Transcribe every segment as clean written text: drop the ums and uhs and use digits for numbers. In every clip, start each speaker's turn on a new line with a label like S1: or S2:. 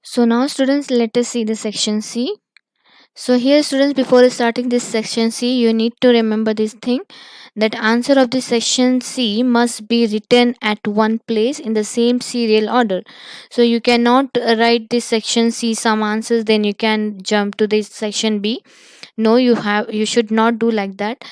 S1: So now students, let us see the section C. So here students, before starting this section C, you need to remember this thing, that answer of the section C must be written at one place in the same serial order. So you cannot write this section C some answers, then you can jump to this section B. No, you should not do like that.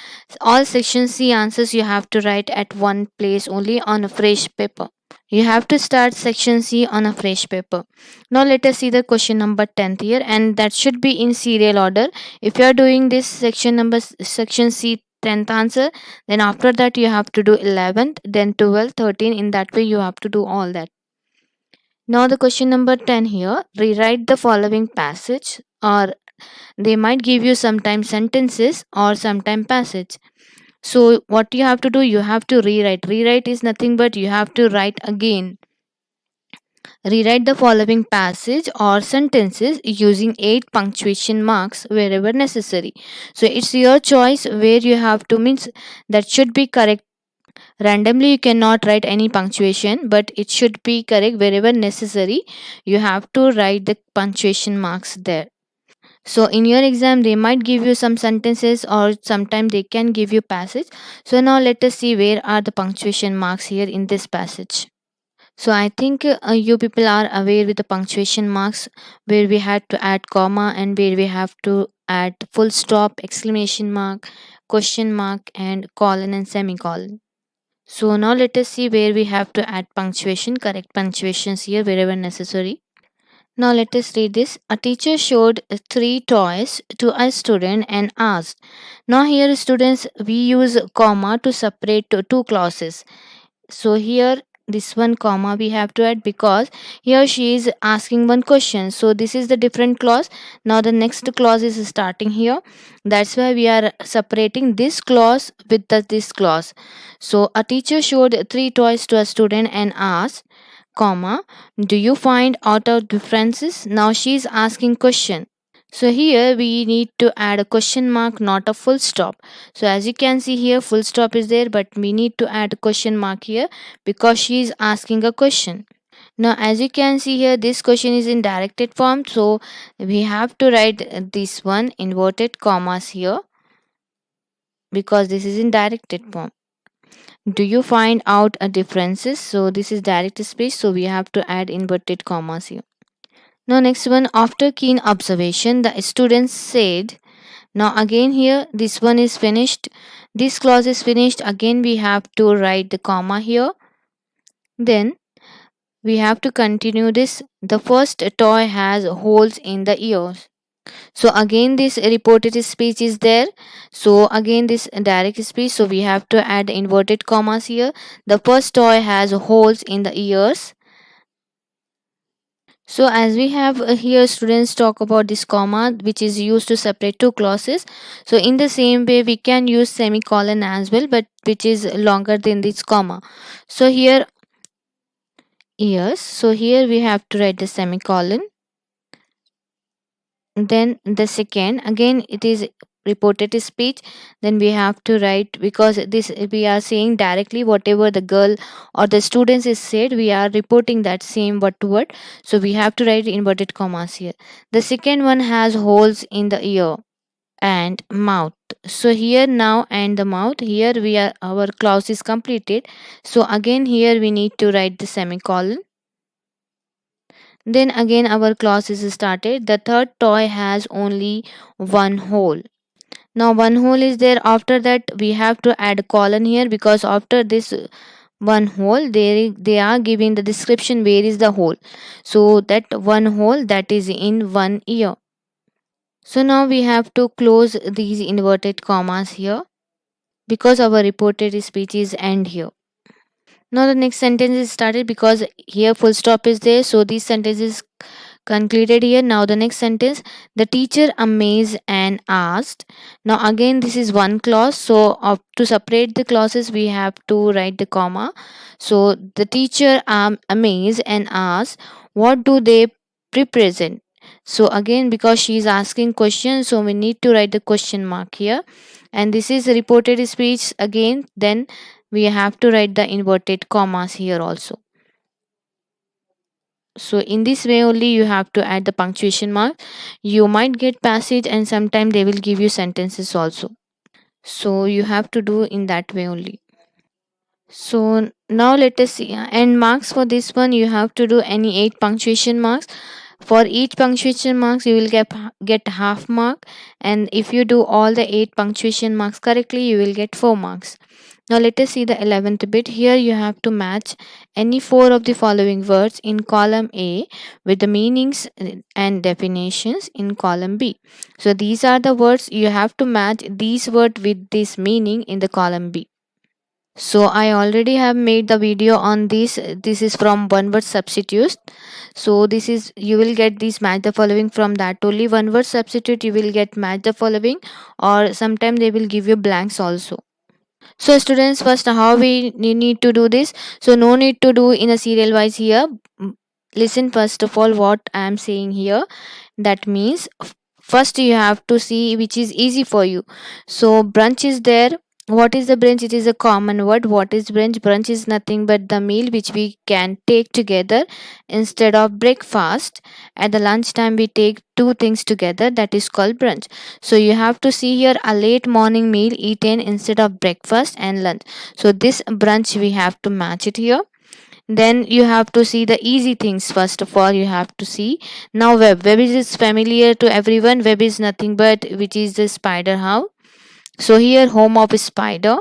S1: All section C answers you have to write at one place only on a fresh paper. You have to start section C on a fresh paper. Now let us see the question number 10th here, and that should be in serial order. If you are doing this section C 10th answer, then after that you have to do 11th, then 12th, 13. In that way you have to do all that. Now the question number 10 here, rewrite the following passage, or they might give you sometime sentences or sometime passage. So what you have to do, you have to rewrite. Rewrite is nothing but you have to write again. Rewrite the following passage or sentences using 8 punctuation marks wherever necessary. So it's your choice where you have to, means that should be correct. Randomly you cannot write any punctuation, but it should be correct wherever necessary. You have to write the punctuation marks there. So in your exam they might give you some sentences or sometime they can give you passage. So now let us see where are the punctuation marks here in this passage. So I think you people are aware with the punctuation marks, where we had to add comma and where we have to add full stop, exclamation mark, question mark, and colon and semicolon. So now let us see where we have to add punctuation, correct punctuations here wherever necessary. Now let us read this. A teacher showed three toys to a student and asked. Now here students, we use comma to separate two clauses. So here this one comma we have to add, because here she is asking one question, so this is the different clause. Now the next clause is starting here, that's why we are separating this clause with this clause. So a teacher showed three toys to a student and asked, comma, do you find out of differences? Now she is asking question. So here we need to add a question mark, not a full stop. So as you can see here, full stop is there, but we need to add a question mark here because she is asking a question. Now as you can see here, this question is in directed form. So we have to write this one inverted commas here because this is in directed form. Do you find out a differences? So this is direct speech. So we have to add inverted commas here. Now next one, after keen observation, the students said. Now again here this one is finished. This clause is finished. Again we have to write the comma here. Then we have to continue this. The first toy has holes in the ears. So again this reported speech is there. So again this direct speech. So we have to add inverted commas here. The first toy has holes in the ears. So as we have here students talk about this comma which is used to separate two clauses. So in the same way we can use semicolon as well, but which is longer than this comma. So here, yes, so here we have to write the semicolon. Then the second, again it is reported speech, then we have to write, because this we are saying directly whatever the girl or the students is said, we are reporting that same word to word. So we have to write inverted commas here. The second one has holes in the ear and mouth. So here now and the mouth, here we are, our clause is completed. So again here we need to write the semicolon. Then again our clause is started. The third toy has only one hole. Now one hole is there. After that we have to add a colon here, because after this one hole they are giving the description where is the hole. So that one hole, that is in one ear. So now we have to close these inverted commas here because our reported speech is end here. Now the next sentence is started because here full stop is there. So these sentences concluded here. Now the next sentence, the teacher amazed and asked. Now again this is one clause, so to separate the clauses we have to write the comma. So the teacher amazed and asked, what do they represent? So again because she is asking question, so we need to write the question mark here. And this is reported speech again, then we have to write the inverted commas here also. So in this way only you have to add the punctuation mark. You might get passage and sometime they will give you sentences also. So you have to do in that way only. So now let us see. And marks for this one, you have to do any 8 punctuation marks. For each punctuation marks, you will get half mark. And if you do all the 8 punctuation marks correctly, you will get 4 marks. Now let us see the 11th bit. Here you have to match any 4 of the following words in column A with the meanings and definitions in column B. So these are the words, you have to match these words with this meaning in the column B. So I already have made the video on this. This is from one word substitutes. So this is, you will get this match the following from that only. One word substitute you will get match the following, or sometime they will give you blanks also. So students, first how we need to do this. So no need to do in a serial wise here. Listen first of all what I am saying here. That means first you have to see which is easy for you. So brunch is there. What is the brunch? It is a common word. What is brunch? Brunch is nothing but the meal which we can take together instead of breakfast. At the lunchtime we take two things together, that is called brunch. So you have to see here a late morning meal eaten instead of breakfast and lunch. So this brunch we have to match it here. Then you have to see the easy things. First of all you have to see now web is familiar to everyone. Web is nothing but which is the spider. How? So here home of spider,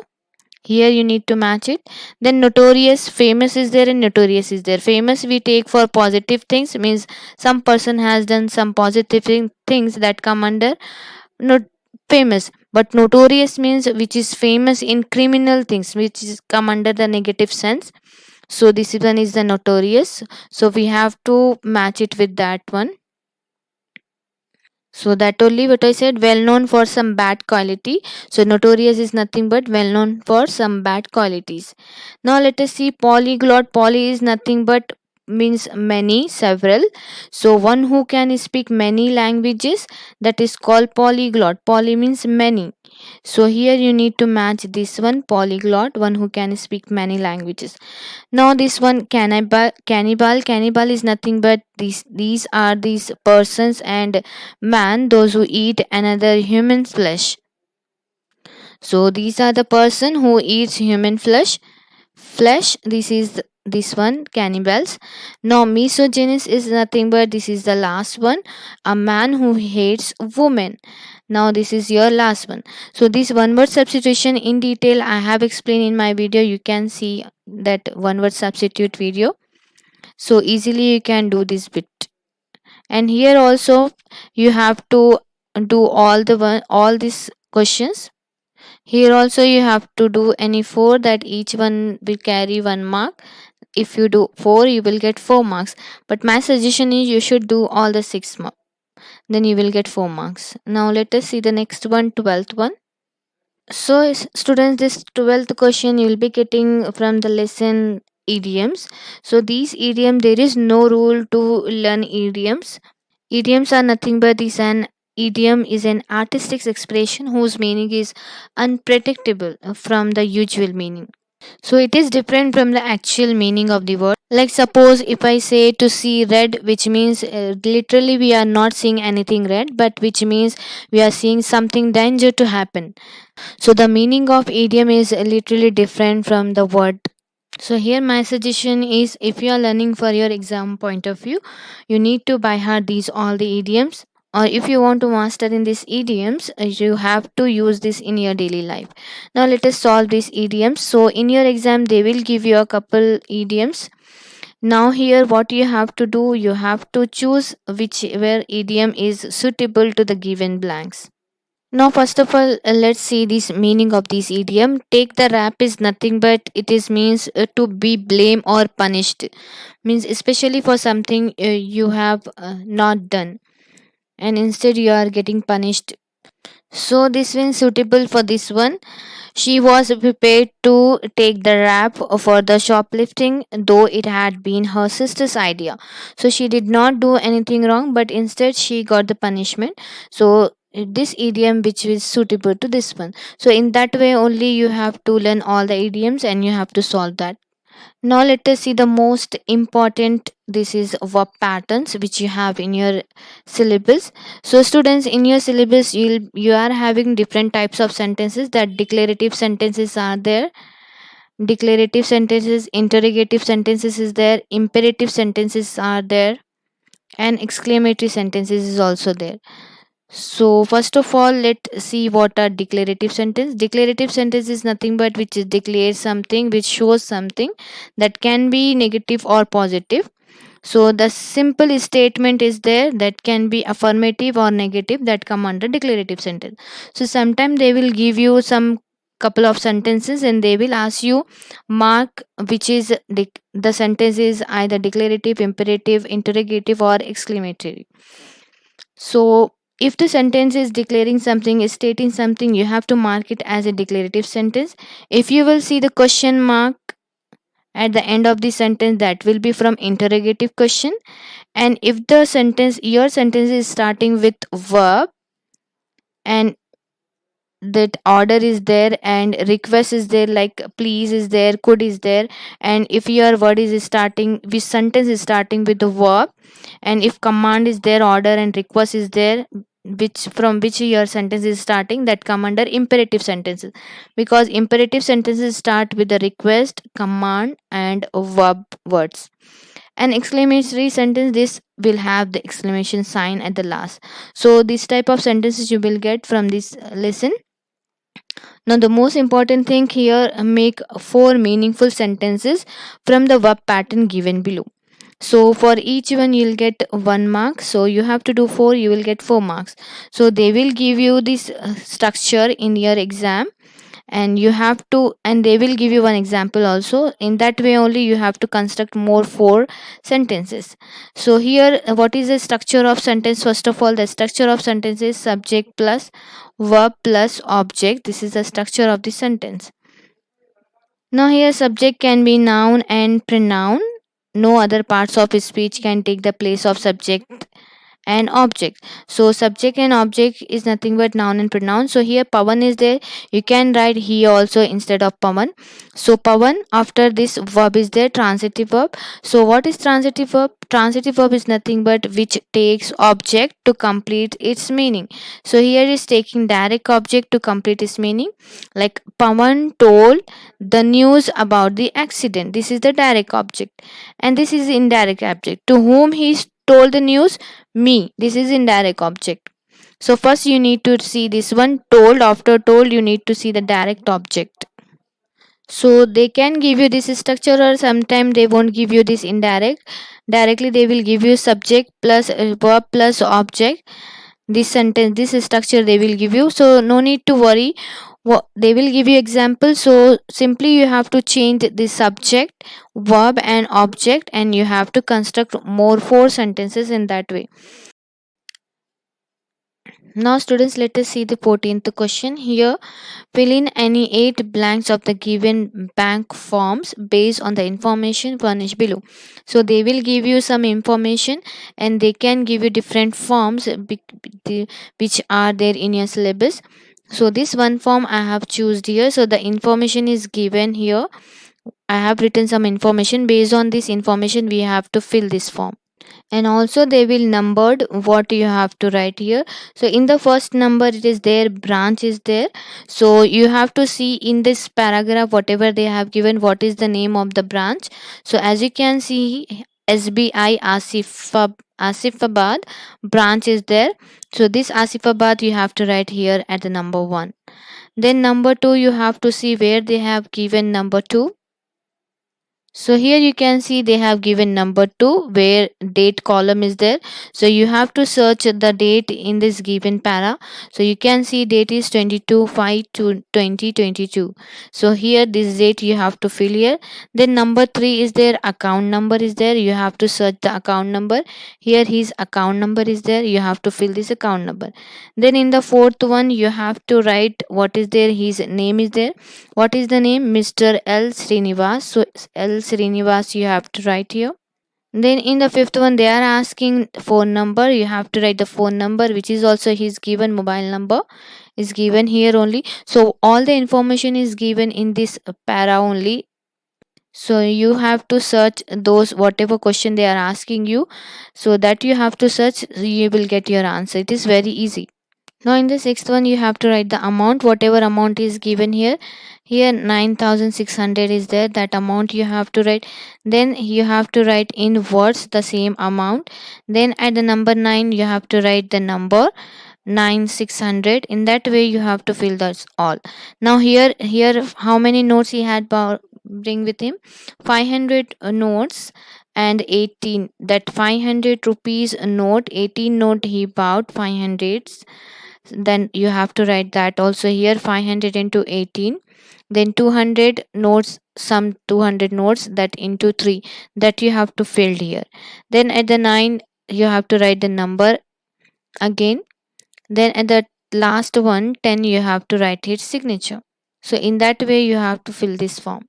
S1: here you need to match it. Then notorious, famous is there and notorious is there. Famous we take for positive things, means some person has done some positive things that come under not famous. But notorious means which is famous in criminal things, which is come under the negative sense. So this one is the notorious. So we have to match it with that one. So that only what I said, well known for some bad quality. So notorious is nothing but well known for some bad qualities. Now let us see polyglot. Poly is nothing but means many, several. So one who can speak many languages, that is called polyglot. Poly means many. So here you need to match this one, polyglot, one who can speak many languages. Now this one, cannibal is nothing but these are these persons and man, those who eat another human's flesh. So these are the person who eats human flesh. This is this one, cannibals. Now misogynist is nothing but this is the last one, a man who hates women. Now this is your last one. So this one word substitution in detail I have explained in my video. You can see that one word substitute video. So easily you can do this bit. And here also you have to do all these questions. Here also you have to do any four, that each one will carry 1 mark. If you do 4 you will get 4 marks, but my suggestion is you should do all the 6 marks, then you will get 4 marks. Now let us see the next one, 12th one. So students, this 12th question you will be getting from the lesson idioms. So these idioms, there is no rule to learn idioms. Idioms are nothing but this, an idiom is an artistic expression whose meaning is unpredictable from the usual meaning. So it is different from the actual meaning of the word. Like suppose if I say to see red, which means literally we are not seeing anything red, but which means we are seeing something danger to happen. So the meaning of idiom is literally different from the word. So here my suggestion is, if you are learning for your exam point of view, you need to by heart these all the idioms, or if you want to master in these idioms, you have to use this in your daily life. Now let us solve these idioms. So in your exam they will give you a couple idioms. Now here what you have to do, you have to choose whichever idiom is suitable to the given blanks. Now, first of all, let's see this meaning of this idiom. Take the rap is nothing but it is means to be blamed or punished. Means especially for something you have not done, and instead you are getting punished. So this means suitable for this one. She was prepared to take the rap for the shoplifting, though it had been her sister's idea. So she did not do anything wrong, but instead she got the punishment. So this idiom which is suitable to this one. So in that way only you have to learn all the idioms and you have to solve that. Now let us see the most important. This is verb patterns which you have in your syllabus. So students, in your syllabus you are having different types of sentences. That declarative sentences are there, declarative sentences, interrogative sentences is there, imperative sentences are there, and exclamatory sentences is also there. So first of all, let's see what are declarative sentence. Declarative sentence is nothing but which declares something, which shows something, that can be negative or positive. So the simple statement is there, that can be affirmative or negative, that come under declarative sentence. So sometimes they will give you some couple of sentences and they will ask you mark which is the sentence is either declarative, imperative, interrogative or exclamatory. So if the sentence is declaring something, is stating something, you have to mark it as a declarative sentence. If you will see the question mark at the end of the sentence, that will be from interrogative question. And if the sentence, your sentence is starting with verb, and that order is there and request is there, like please is there, could is there, and if your word is starting, which sentence is starting with the verb, and if command is there, order and request is there, which from which your sentence is starting, that come under imperative sentences, because imperative sentences start with the request, command and verb words. An exclamatory sentence, this will have the exclamation sign at the last. So this type of sentences you will get from this lesson. Now, the most important thing here, make four meaningful sentences from the verb pattern given below. So, for each one, you'll get 1 mark. So, you have to do four, you will get 4 marks. So, they will give you this structure in your exam, and you have to, and they will give you one example also. In that way, only you have to construct more four sentences. So, here, what is the structure of sentence? First of all, the structure of sentence is subject plus verb plus object. This is the structure of the sentence. Now here subject can be noun and pronoun. No other parts of speech can take the place of subject and object. So subject and object is nothing but noun and pronoun. So here Pawan is there. You can write he also instead of Pawan. So Pawan, after this verb is there, transitive verb. So what is transitive verb? Transitive verb is nothing but which takes object to complete its meaning. So here is taking direct object to complete its meaning. Like Pawan told the news about the accident. This is the direct object. And this is indirect object. To whom he told the news? Me. This is indirect object. So first you need to see this one told. After told, you need to see the direct object. So they can give you this structure, or sometimes they won't give you this indirect. Directly they will give you subject plus verb plus object. This sentence, this structure they will give you. So no need to worry. They will give you example. So simply you have to change the subject, verb and object, and you have to construct more four sentences in that way. Now students, let us see the 14th question. Here, fill in any 8 blanks of the given bank forms based on the information furnished below. So they will give you some information and they can give you different forms which are there in your syllabus. So this one form I have chosen here. So the information is given here. I have written some information. Based on this information, we have to fill this form, and also they will numbered what you have to write here. So in the first number it is there, branch is there. So you have to see in this paragraph whatever they have given, what is the name of the branch. So as you can see, SBI Asifabad branch is there. So this Asifabad you have to write here at the number 1. Then number 2, you have to see where they have given number 2. So here you can see they have given number 2 where date column is there. So you have to search the date in this given para. So you can see date is 22/5 to 2022. So here this date you have to fill here. Then number 3 is there, account number is there. You have to search the account number. Here his account number is there. You have to fill this account number. Then in the fourth one you have to write what is there, his name is there. What is the name? Mr. L. Srinivas. So L. Srinivas you have to write here. Then in the fifth one they are asking phone number. You have to write the phone number, which is also his given mobile number is given here only. So all the information is given in this para only. So you have to search those whatever question they are asking you, so that you have to search, you will get your answer. It is very easy. Now in the sixth one, you have to write the amount, whatever amount is given here. Here 9600 is there, that amount you have to write. Then you have to write in words the same amount. Then at the number 9 you have to write the number 9600. In that way you have to fill that's all. Now here how many notes he had bring with him? 500 notes and 18, that 500 rupees note, 18 note he bought 500. Then you have to write that also here, 500 into 18. Then 200 notes, some 200 notes, that into 3, that you have to fill here. Then at the 9 you have to write the number again. Then at the last one, 10, you have to write his signature. So in that way you have to fill this form.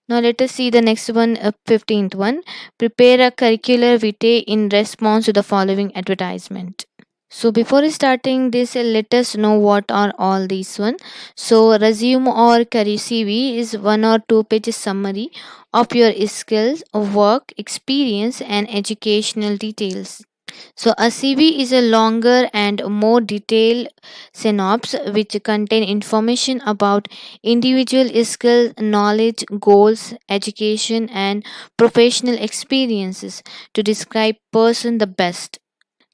S1: Now let us see the next one, 15th one. Prepare a curricular vitae in response to the following advertisement. So before starting this, let us know what are all these one. So resume or career CV is 1 or 2 pages summary of your skills, work, experience and educational details. So a CV is a longer and more detailed synopsis which contain information about individual skills, knowledge, goals, education and professional experiences to describe person the best.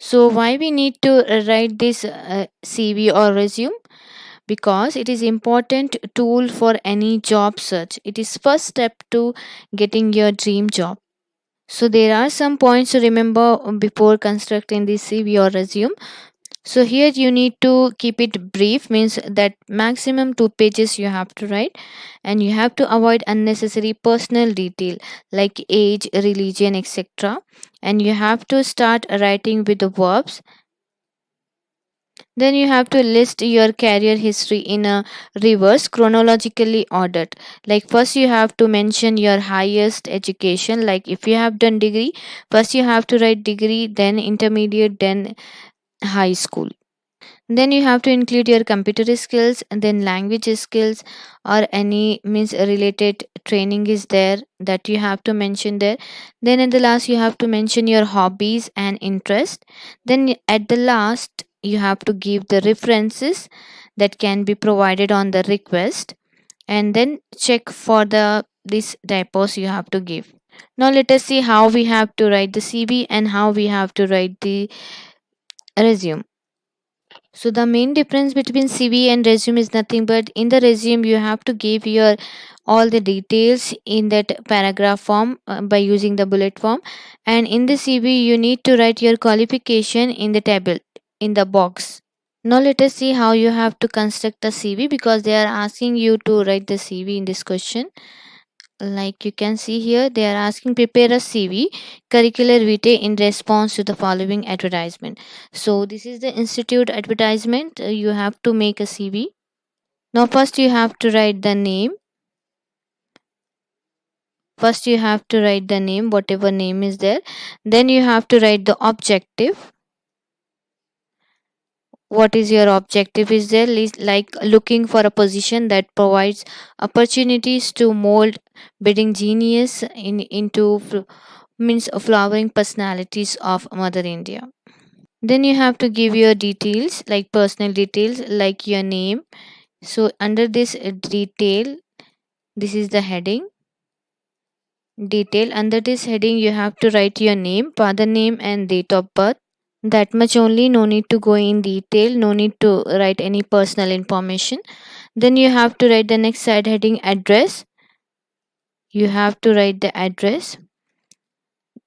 S1: So why we need to write this CV or resume? Because it is important tool for any job search. It is first step to getting your dream job. So there are some points to remember before constructing the CV or resume. So here you need to keep it brief, means that maximum 2 pages you have to write, and you have to avoid unnecessary personal detail like age, religion, etc. And you have to start writing with the verbs. Then you have to list your career history in a reverse chronologically ordered. Like first you have to mention your highest education. Like if you have done degree, first you have to write degree, then intermediate, then high school. Then you have to include your computer skills and then language skills, or any means related training is there that you have to mention there. Then at the last you have to mention your hobbies and interest. Then at the last you have to give the references that can be provided on the request, and then check for the these typos you have to give. Now let us see how we have to write the CV and how we have to write the resume. So the main difference between CV and resume is nothing but in the resume you have to give your all the details in that paragraph form by using the bullet form, and in the CV you need to write your qualification in the table in the box. Now let us see how you have to construct a CV, because they are asking you to write the CV in this question. Like you can see here, they are asking prepare a CV curricular vitae in response to the following advertisement. So this is the institute advertisement. You have to make a CV. Now first you have to write the name. First you have to write the name, whatever name is there. Then you have to write the objective. What is your objective is there? Like looking for a position that provides opportunities to mold budding genius into means flowering personalities of Mother India. Then you have to give your details, like personal details, like your name. So under this detail, this is the heading detail. Under this heading you have to write your name, father name and date of birth. That much only, no need to go in detail, no need to write any personal information. Then you have to write the next side heading address. You have to write the address.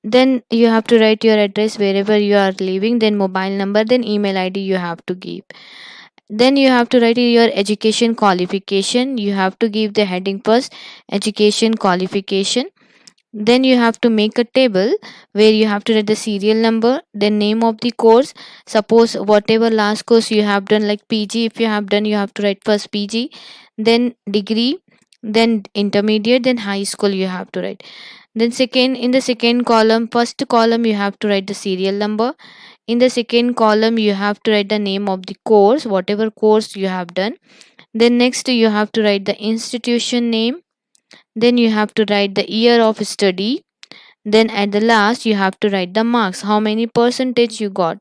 S1: Then you have to write your address wherever you are living, then mobile number, then email ID you have to give. Then you have to write your education qualification. You have to give the heading first, education qualification. Then you have to make a table where you have to write the serial number, then name of the course. Suppose whatever last course you have done, like PG, if you have done, you have to write first PG, then degree, then intermediate, then high school you have to write. Then second, in the second column, first column you have to write the serial number. In the second column you have to write the name of the course, whatever course you have done. Then next you have to write the institution name. Then you have to write the year of study. Then at the last you have to write the marks, how many percentage you got,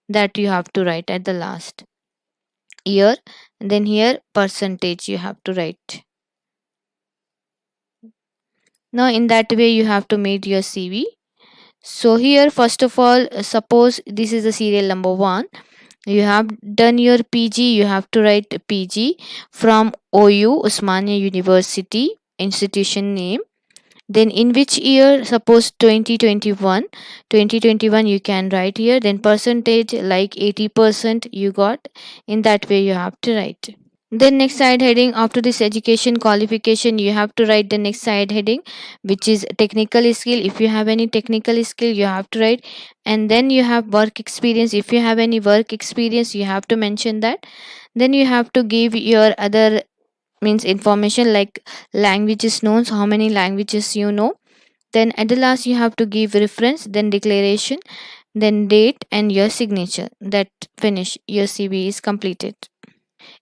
S1: that you have to write at the last. Year, then here percentage you have to write. Now in that way you have to make your CV. So here first of all, suppose this is the serial number 1. You have done your PG, you have to write PG from OU Osmania University, institution name. Then in which year, suppose 2021, 2021 you can write here. Then percentage like 80% you got, in that way you have to write. Then next side heading, after this education qualification you have to write the next side heading, which is technical skill. If you have any technical skill you have to write. And then you have work experience. If you have any work experience you have to mention that. Then you have to give your other means information like languages known, how many languages you know. Then at the last you have to give reference, then declaration, then date and your signature. That finish, your CV is completed.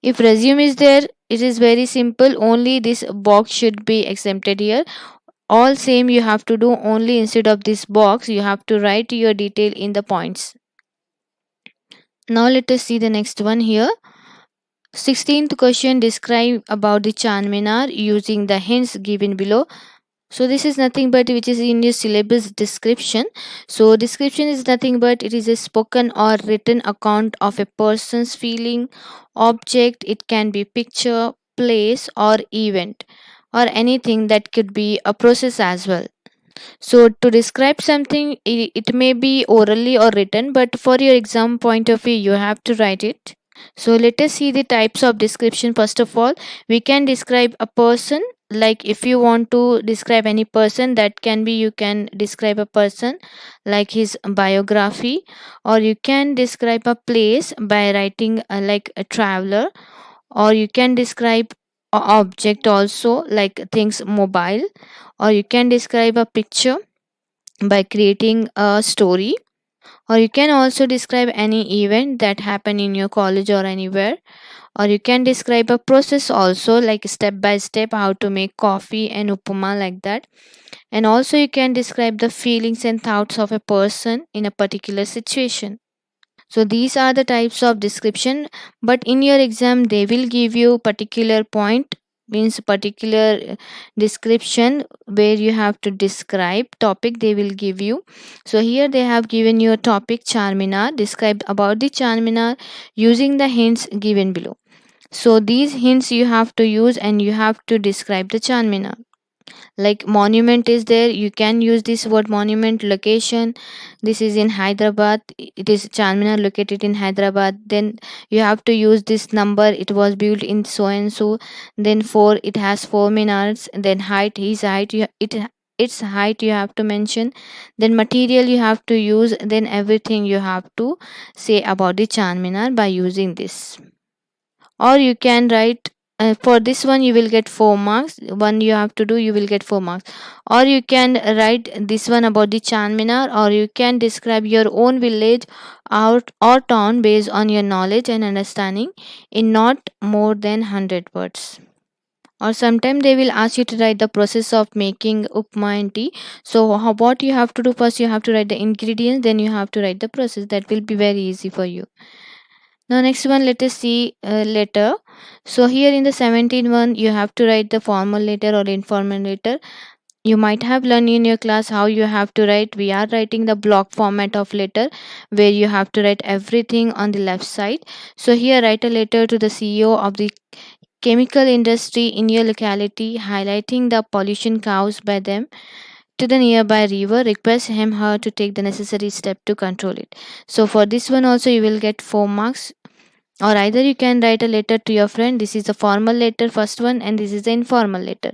S1: If resume is there, it is very simple, only this box should be exempted here. All same you have to do, only instead of this box you have to write your detail in the points. Now let us see the next one here. 16th question, describe about the Charminar using the hints given below. So this is nothing but which is in your syllabus description. So description is nothing but it is a spoken or written account of a person's feeling, object. It can be picture, place or event, or anything that could be a process as well. So to describe something, it may be orally or written, but for your exam point of view you have to write it. So let us see the types of description. First of all, we can describe a person. Like if you want to describe any person, that can be, you can describe a person like his biography, or you can describe a place by writing like a traveler, or you can describe a object also like things mobile, or you can describe a picture by creating a story, or you can also describe any event that happened in your college or anywhere, or you can describe a process also like step by step how to make coffee and upama like that. And also you can describe the feelings and thoughts of a person in a particular situation. So these are the types of description, but in your exam they will give you particular point, means particular description where you have to describe topic they will give you. So here they have given you a topic Charminar, described about the Charminar using the hints given below. So these hints you have to use and you have to describe the Charminar. Like monument is there, you can use this word monument. Location, this is in Hyderabad, it is Charminar located in Hyderabad. Then you have to use this number, it was built in so and so. Then 4, it has 4 minars. Then height, his height, its height you have to mention. Then material you have to use. Then everything you have to say about the Charminar by using this. Or you can write, for this one you will get 4 marks, one you have to do, you will get 4 marks. Or you can write this one about the Charminar, or you can describe your own village out or town based on your knowledge and understanding in not more than 100 words. Or sometimes they will ask you to write the process of making upma and tea. So what you have to do, first you have to write the ingredients, then you have to write the process. That will be very easy for you. Now next one, let us see letter. So here in the 17 one, you have to write the formal letter or informal letter. You might have learned in your class how you have to write. We are writing the block format of letter where you have to write everything on the left side. So here write a letter to the CEO of the chemical industry in your locality highlighting the pollution caused by them to the nearby river. Request him her to take the necessary step to control it. So for this one also you will get 4 marks. Or either you can write a letter to your friend. This is the formal letter, first one, and this is the informal letter.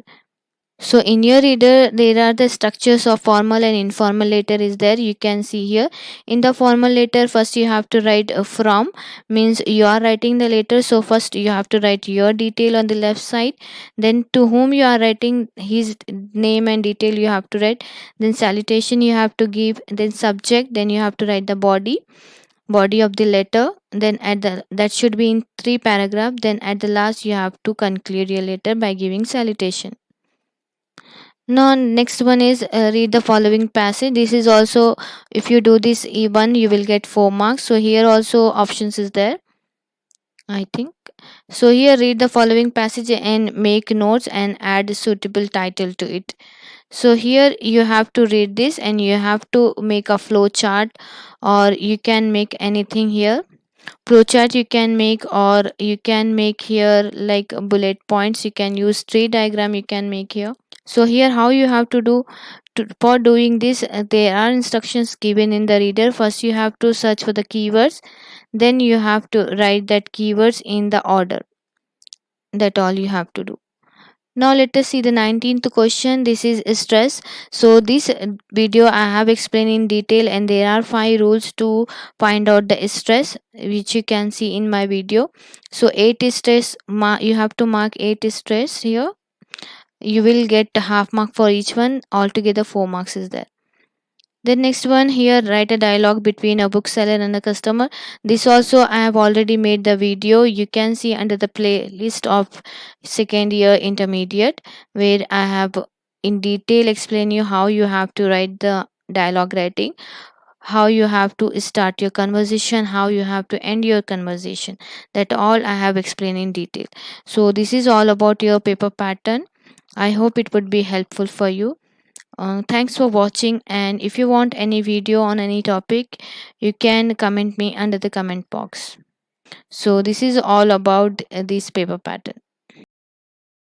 S1: So in your reader, there are the structures of formal and informal letter is there. You can see here. In the formal letter, first you have to write from, means you are writing the letter. So first you have to write your detail on the left side. Then to whom you are writing, his name and detail you have to write. Then salutation you have to give. Then subject. Then you have to write the body of the letter. Then at the that should be in 3 paragraph. Then at the last you have to conclude your letter by giving salutation. Now, next one is read the following passage. This is also, if you do this E1, you will get 4 marks. So here also options is there, I think. So here read the following passage and make notes and add suitable title to it. So here you have to read this and you have to make a flow chart, or you can make anything here. Flow chart you can make, or you can make here like bullet points. You can use tree diagram, you can make here. So here how you have to do for doing this, there are instructions given in the reader. First you have to search for the keywords, then you have to write that keywords in the order. That all you have to do. Now let us see the 19th question. This is stress. So this video I have explained in detail, and there are 5 rules to find out the stress, which you can see in my video. So 8 is stress, you have to mark 8 is stress here. You will get a half mark for each one. Altogether 4 marks is there. The next one here, write a dialogue between a bookseller and a customer. This also I have already made the video. You can see under the playlist of second year intermediate, where I have in detail explain you how you have to write the dialogue writing, how you have to start your conversation, how you have to end your conversation. That all I have explained in detail. So this is all about your paper pattern. I hope it would be helpful for you. Thanks for watching, and if you want any video on any topic, you can comment me under the comment box. So this is all about this paper pattern.